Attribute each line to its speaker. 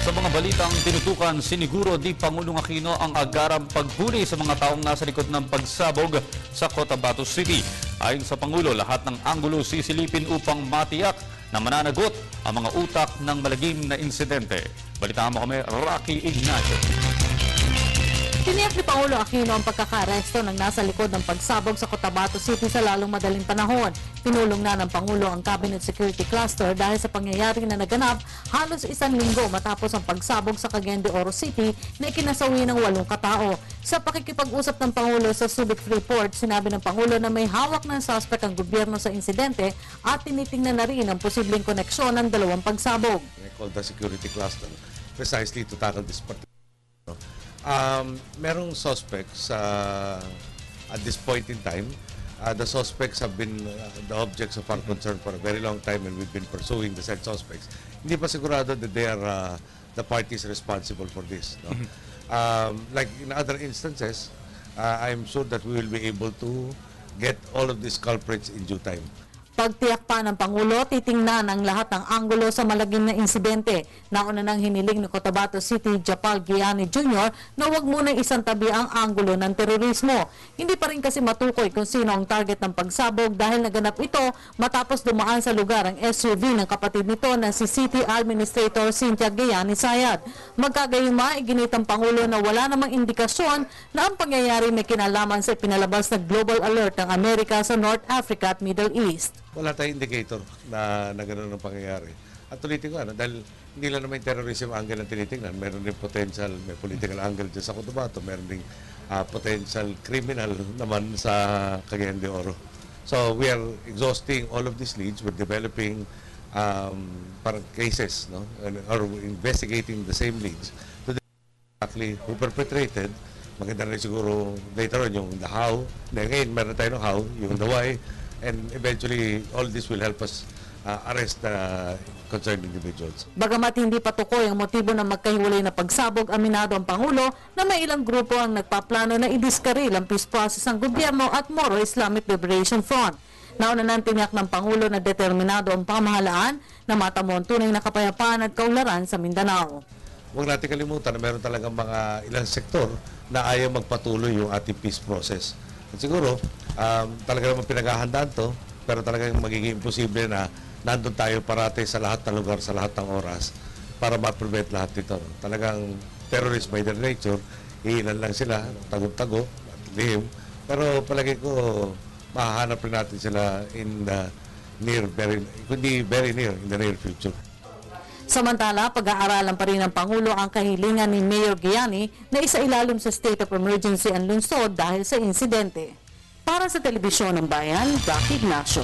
Speaker 1: Sa mga balitang tinutukan, siniguro di Pangulong Aquino ang agarang paghuli sa mga taong nasa likod ng pagsabog sa Cotabato City. Ayon sa Pangulo, lahat ng anggulo sisilipin upang matiyak na mananagot ang mga utak ng malagim na insidente. Balitaan mo kami, Rocky Ignacio.
Speaker 2: Tiniyak ni Pangulo Aquino ang pagkaka-aresto ng nasa likod ng pagsabog sa Cotabato City sa lalong madaling panahon. Pinulong na ng Pangulo ang Cabinet Security Cluster dahil sa pangyayari na naganap halos isang linggo matapos ang pagsabog sa Cagayan de Oro City na ikinasawi ng 8 katao. Sa pakikipag-usap ng Pangulo sa Subic Report, sinabi ng Pangulo na may hawak ng suspect ang gobyerno sa insidente at tinitingnan na rin ang posibleng koneksyon ng dalawang pagsabog.
Speaker 3: I call the security cluster precisely to tackle this particular. Merong suspects at this point in time. The suspects have been the objects of our concern for a very long time and we've been pursuing the said suspects. Hindi pa sigurado that they are the parties responsible for this. No? Like in other instances, I'm sure that we will be able to get all of these culprits in due time.
Speaker 2: Pagtiyak pa ng Pangulo, titingnan ang lahat ng anggulo sa malagim na insidente. Nauna nang hiniling ni Cotabato City Japal Giani Jr. na huwag muna isantabi ang anggulo ng terorismo. Hindi pa rin kasi matukoy kung sino ang target ng pagsabog dahil naganap ito matapos dumaan sa lugar ang SUV ng kapatid nito na si City Administrator Cynthia Giani Sayad. Magkagayuma, iginit ang Pangulo na wala namang indikasyon na ang pangyayari may kinalaman sa pinalabas na Global Alert ng Amerika sa North Africa at Middle East.
Speaker 3: Wala tayong indicator na gano'n ang pangyayari. At ulitin ko, dahil hindi lang naman terrorism angle ang tinitingnan, meron din potential, may political angle dyan sa Cotabato, meron din potential criminal naman sa Cagayan de Oro. So we are exhausting all of these leads, we're developing parang cases, no? Or investigating the same leads to exactly who perpetrated. Maganda rin siguro later on yung the how. Ngayon meron tayo ng how, yung the why. And eventually, all this will help us arrest the concerned individuals.
Speaker 2: Bagamat hindi patukoy ang motibo ng magkahiwalay na pagsabog, aminado ang Pangulo na may ilang grupo ang nagpaplano na idiskaril ang peace process ng gobyerno at Moro Islamic Liberation Front. Nauna nang tiniyak ng Pangulo na determinado ang pamahalaan na matamo ang tunay na kapayapaan at kaunlaran sa Mindanao.
Speaker 3: Huwag natin kalimutan na meron talagang mga ilang sektor na ayaw magpatuloy yung ating peace process. At siguro, talaga naman pinaghahandaan to, pero talagang magiging imposible na nandun tayo parate sa lahat ng lugar, sa lahat ng oras, para ma-prevent lahat nito. Talagang terrorist by their nature, iilan lang sila, tago-tago, lihim, pero palagi ko, mahahanap rin natin sila in the near, kundi very near, in the near future.
Speaker 2: Samantala, pag-aaralan pa rin ng Pangulo ang kahilingan ni Mayor Giani na isailalim sa state of emergency ang lungsod dahil sa insidente. Para sa Telebisyon ng Bayan, Rocky Ignacio.